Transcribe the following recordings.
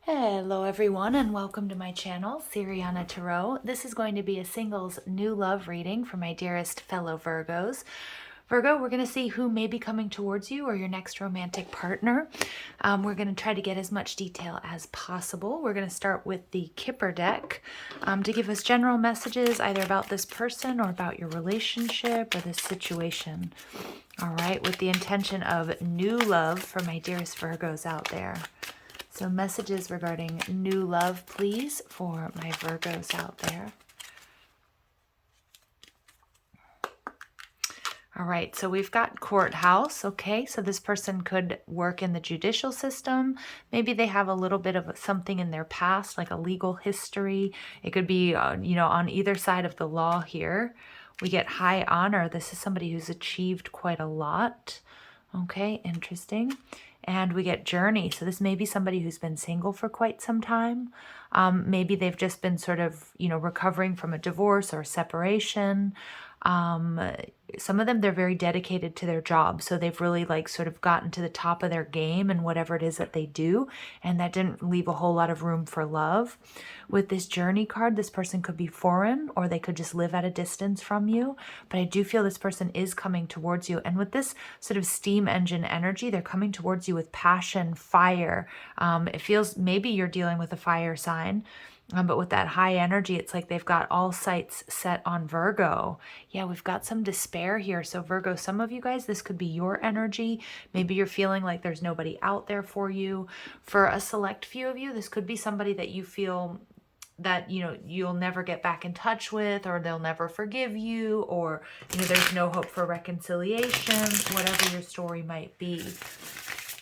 Hello everyone and welcome to my channel, Siriana Tarot. This is going to be a singles new love reading for my dearest fellow Virgos. Virgo, we're going to see who may be coming towards you or your next romantic partner. We're going to try to get as much detail as possible. We're going to start with the Kipper deck to give us general messages either about this person or about your relationship or this situation. All right, with the intention of new love for my dearest Virgos out there. So messages regarding new love, please, for my Virgos out there. All right, so we've got courthouse, okay? So this person could work in the judicial system. Maybe they have a little bit of something in their past, like a legal history. It could be, on either side of the law here. We get high honor. This is somebody who's achieved quite a lot. Okay, interesting. And we get journey. So this may be somebody who's been single for quite some time. Maybe they've just been sort of, recovering from a divorce or a separation. Some of them, they're very dedicated to their job. So they've really sort of gotten to the top of their game and whatever it is that they do. And that didn't leave a whole lot of room for love. With this journey card, this person could be foreign or they could just live at a distance from you. But I do feel this person is coming towards you. And with this sort of steam engine energy, they're coming towards you with passion, fire. It feels maybe you're dealing with a fire sign. But with that high energy, it's like they've got all sights set on Virgo. Yeah, we've got some despair here. So Virgo, some of you guys, this could be your energy. Maybe you're feeling like there's nobody out there for you. For a select few of you, this could be somebody that you feel that, you'll never get back in touch with, or they'll never forgive you, or, there's no hope for reconciliation, whatever your story might be.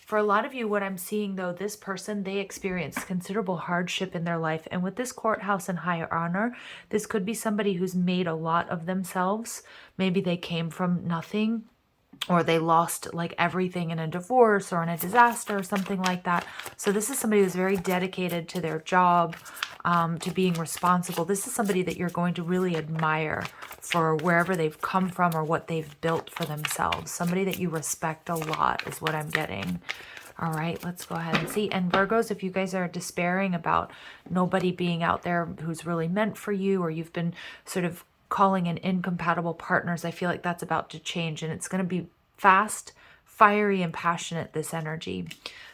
For a lot of you, what I'm seeing though, this person, they experienced considerable hardship in their life. And with this courthouse and higher honor, this could be somebody who's made a lot of themselves. Maybe they came from nothing, or they lost everything in a divorce or in a disaster or something like that. So this is somebody who's very dedicated to their job, to being responsible. This is somebody that you're going to really admire for wherever they've come from or what they've built for themselves. Somebody that you respect a lot is what I'm getting. All right, let's go ahead and see. And Virgos, if you guys are despairing about nobody being out there who's really meant for you, or you've been sort of calling in incompatible partners, I feel like that's about to change, and it's going to be fast, fiery, and passionate, this energy.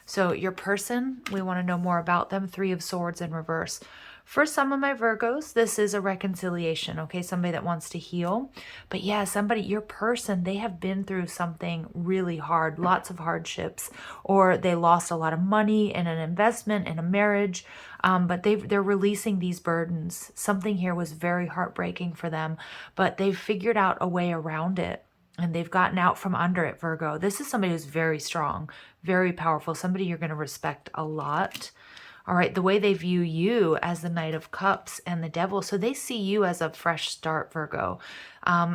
So your person, we want to know more about them. 3 of Swords in reverse. For some of my Virgos, this is a reconciliation, okay? Somebody that wants to heal. But yeah, somebody, your person, they have been through something really hard, lots of hardships, or they lost a lot of money in an investment, in a marriage, but they're releasing these burdens. Something here was very heartbreaking for them, but they've figured out a way around it. And they've gotten out from under it, Virgo. This is somebody who's very strong, very powerful, somebody you're going to respect a lot. All right, the way they view you as the Knight of Cups and the Devil. So they see you as a fresh start, Virgo.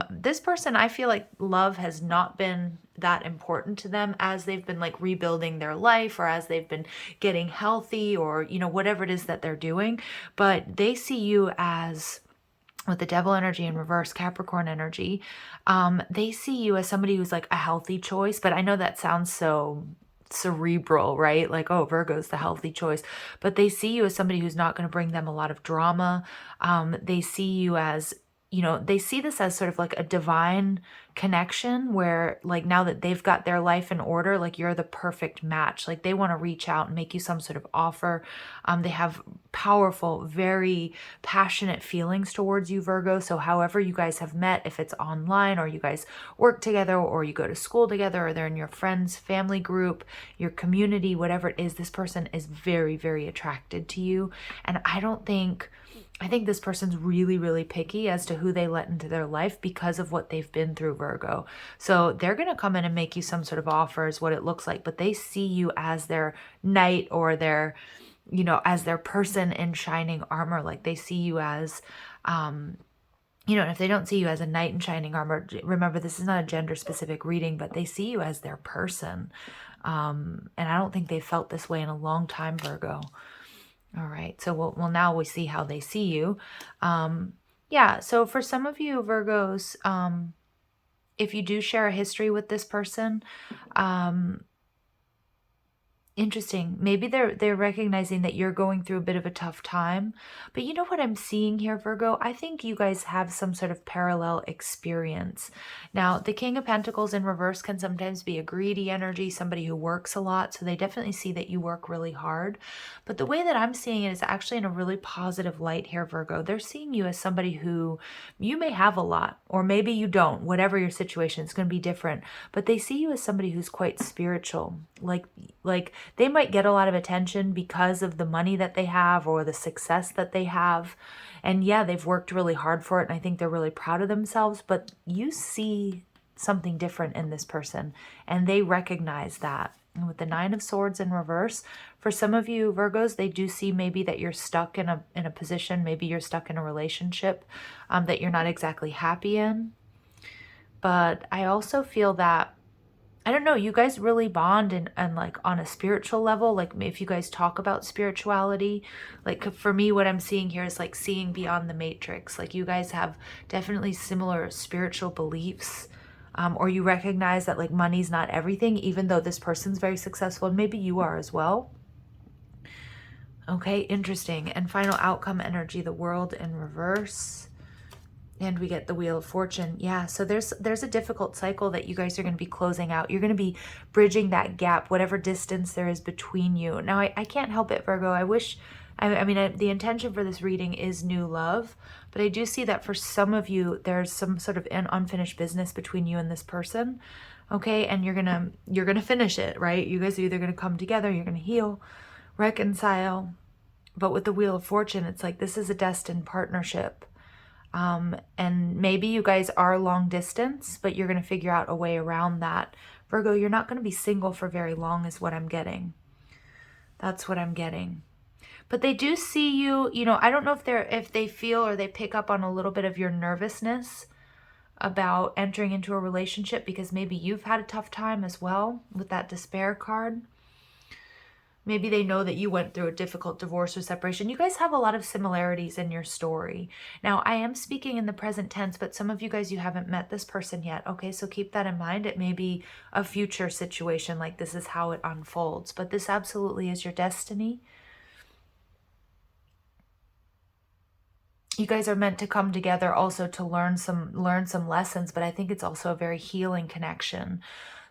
This person, I feel like love has not been that important to them as they've been rebuilding their life, or as they've been getting healthy, or, whatever it is that they're doing. But they see you as, with the Devil energy in reverse, Capricorn energy, they see you as somebody who's a healthy choice. But I know that sounds so cerebral, right? Oh, Virgo's the healthy choice. But they see you as somebody who's not going to bring them a lot of drama. They see you as, they see this as sort of a divine connection where now that they've got their life in order, you're the perfect match. They want to reach out and make you some sort of offer. They have powerful, very passionate feelings towards you, Virgo. So however you guys have met, if it's online, or you guys work together, or you go to school together, or they're in your friends, family group, your community, whatever it is, this person is very, very attracted to you. And I think this person's really, really picky as to who they let into their life because of what they've been through, Virgo. So they're going to come in and make you some sort of offer is what it looks like, but they see you as their knight, or their, as their person in shining armor. They see you as, and if they don't see you as a knight in shining armor, remember, this is not a gender specific reading, but they see you as their person. And I don't think they've felt this way in a long time, Virgo. All right, so well, now we see how they see you. Yeah, so for some of you Virgos, if you do share a history with this person, Interesting. Maybe they're recognizing that you're going through a bit of a tough time. But you know what I'm seeing here, Virgo? I think you guys have some sort of parallel experience. Now, the King of Pentacles in reverse can sometimes be a greedy energy, somebody who works a lot. So they definitely see that you work really hard. But the way that I'm seeing it is actually in a really positive light here, Virgo. They're seeing you as somebody who you may have a lot, or maybe you don't. Whatever your situation, it's going to be different. But they see you as somebody who's quite spiritual. Like they might get a lot of attention because of the money that they have or the success that they have. And yeah, they've worked really hard for it, and I think they're really proud of themselves, but you see something different in this person, and they recognize that. And with the Nine of Swords in reverse, for some of you Virgos, they do see maybe that you're stuck in a position, maybe you're stuck in a relationship that you're not exactly happy in. But I also feel that, I don't know, you guys really bond and like on a spiritual level. Like if you guys talk about spirituality, like for me, what I'm seeing here is like seeing beyond the matrix. Like you guys have definitely similar spiritual beliefs, or you recognize that like money's not everything, even though this person's very successful, and maybe you are as well. Okay, interesting. And final outcome energy, the World in reverse. And we get the Wheel of Fortune. Yeah, so there's a difficult cycle that you guys are going to be closing out. You're going to be bridging that gap, whatever distance there is between you. Now, I can't help it, Virgo. I mean, the intention for this reading is new love, but I do see that for some of you, there's some sort of an unfinished business between you and this person. Okay, and you're gonna finish it, right? You guys are either going to come together, you're going to heal, reconcile. But with the Wheel of Fortune, it's like this is a destined partnership. And maybe you guys are long distance, but you're going to figure out a way around that. Virgo, you're not going to be single for very long is what I'm getting. That's what I'm getting. But they do see you, you know, I don't know if they feel or they pick up on a little bit of your nervousness about entering into a relationship, because maybe you've had a tough time as well with that Despair card. Maybe they know that you went through a difficult divorce or separation. You guys have a lot of similarities in your story. Now, I am speaking in the present tense, but some of you guys, you haven't met this person yet. Okay, so keep that in mind. It may be a future situation, like this is how it unfolds. But this absolutely is your destiny. You guys are meant to come together also to learn some lessons, but I think it's also a very healing connection.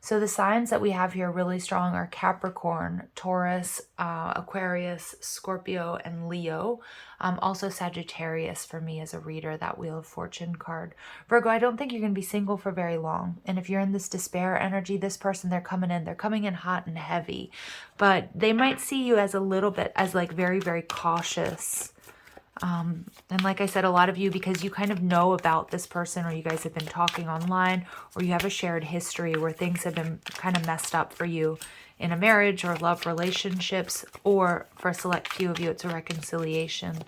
So the signs that we have here really strong are Capricorn, Taurus, Aquarius, Scorpio, and Leo. Also Sagittarius for me as a reader, that Wheel of Fortune card. Virgo, I don't think you're going to be single for very long. And if you're in this despair energy, this person, they're coming in hot and heavy. But they might see you as a little bit, as like very, very cautious. And like I said, a lot of you, because you kind of know about this person, or you guys have been talking online, or you have a shared history where things have been kind of messed up for you in a marriage or love relationships, or for a select few of you, it's a reconciliation.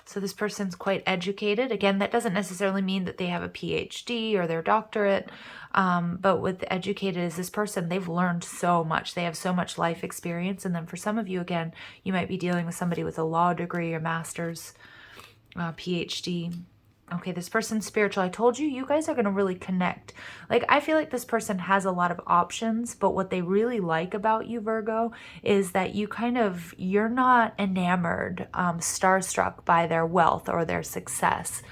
So this person's quite educated. Again, that doesn't necessarily mean that they have a PhD or their doctorate, but with educated as this person, they've learned so much. They have so much life experience. And then for some of you, again, you might be dealing with somebody with a law degree or master's, PhD. Okay, this person's spiritual. I told you, you guys are going to really connect. Like, I feel like this person has a lot of options, but what they really like about you, Virgo, is that you're not enamored, starstruck by their wealth or their success.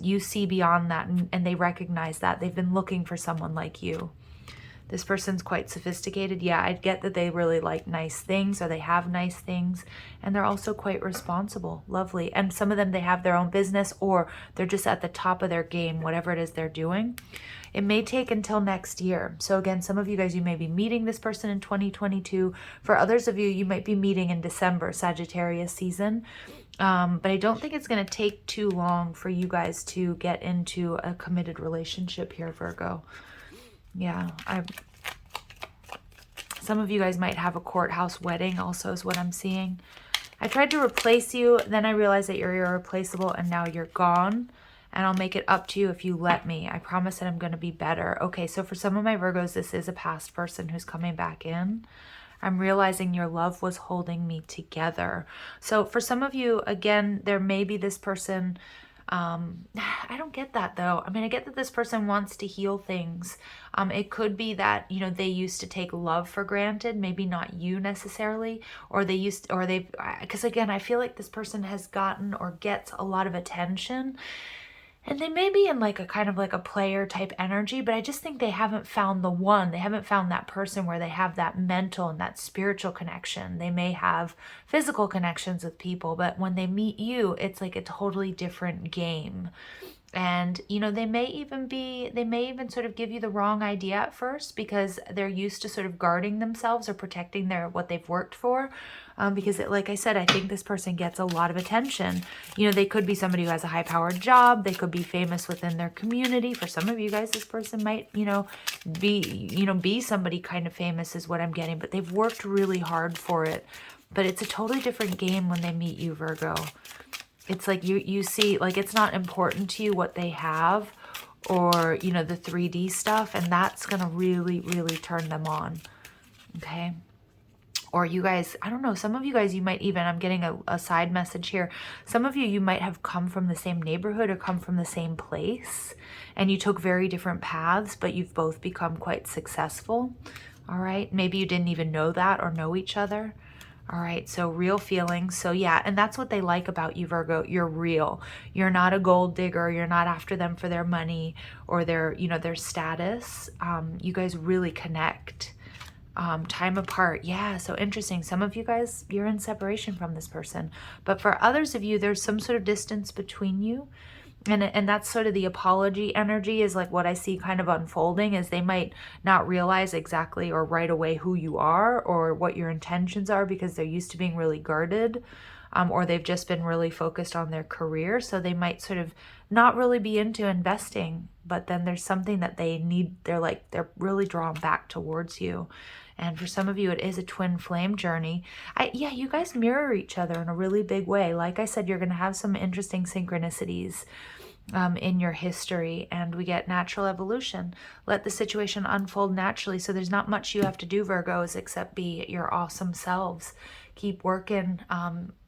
You see beyond that, and they recognize that. They've been looking for someone like you. This person's quite sophisticated. Yeah, I get that they really like nice things, or they have nice things, and they're also quite responsible. Lovely. And some of them, they have their own business, or they're just at the top of their game, whatever it is they're doing. It may take until next year. So again, some of you guys, you may be meeting this person in 2022. For others of you, you might be meeting in December, Sagittarius season. But I don't think it's going to take too long for you guys to get into a committed relationship here, Virgo. Yeah, some of you guys might have a courthouse wedding also is what I'm seeing. I tried to replace you, then I realized that you're irreplaceable, and now you're gone. And I'll make it up to you if you let me. I promise that I'm going to be better. Okay, so for some of my Virgos, this is a past person who's coming back in. I'm realizing your love was holding me together. So for some of you, again, there may be this person, I don't get that though. I mean, I get that this person wants to heal things. It could be that, you know, they used to take love for granted, maybe not you necessarily, or they've, because again, I feel like this person has gotten or gets a lot of attention. And they may be in like a kind of like a player type energy, but I just think they haven't found the one. They haven't found that person where they have that mental and that spiritual connection. They may have physical connections with people, but when they meet you, it's like a totally different game. And, you know, they may even sort of give you the wrong idea at first because they're used to sort of guarding themselves or protecting what they've worked for. Because like I said, I think this person gets a lot of attention. You know, they could be somebody who has a high powered job. They could be famous within their community. For some of you guys, this person might, be somebody kind of famous is what I'm getting, but they've worked really hard for it. But it's a totally different game when they meet you, Virgo. It's like you see, like, it's not important to you what they have or, you know, the 3D stuff. And that's going to really, really turn them on. Okay. Or you guys, I don't know, some of you guys, you might even, I'm getting a side message here. Some of you might have come from the same neighborhood or come from the same place. And you took very different paths, but you've both become quite successful. All right. Maybe you didn't even know that or know each other. All right, so real feelings. So yeah, and that's what they like about you, Virgo. You're real. You're not a gold digger. You're not after them for their money or their, you know, their status. You guys really connect. Time apart. Yeah, so interesting. Some of you guys, you're in separation from this person. But for others of you, there's some sort of distance between you. And that's sort of the apology energy is like what I see kind of unfolding is they might not realize exactly or right away who you are or what your intentions are because they're used to being really guarded, or they've just been really focused on their career. So they might sort of not really be into investing, but then there's something that they need. They're really drawn back towards you. And for some of you, it is a twin flame journey. Yeah, you guys mirror each other in a really big way. Like I said, you're going to have some interesting synchronicities in your history, and we get natural evolution. Let the situation unfold naturally. So there's not much you have to do, Virgos, except be your awesome selves. Keep working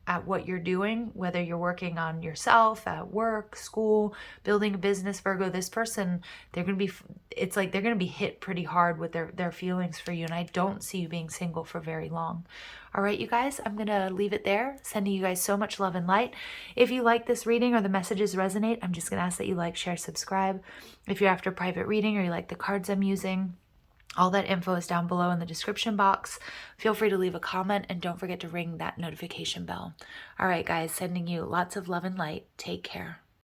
at what you're doing, whether you're working on yourself, at work, school, building a business, Virgo. This person, it's like they're going to be hit pretty hard with their feelings for you. And I don't see you being single for very long. All right, you guys, I'm going to leave it there. Sending you guys so much love and light. If you like this reading or the messages resonate, I'm just going to ask that you like, share, subscribe. If you're after a private reading or you like the cards I'm using, all that info is down below in the description box. Feel free to leave a comment and don't forget to ring that notification bell. All right, guys, sending you lots of love and light. Take care.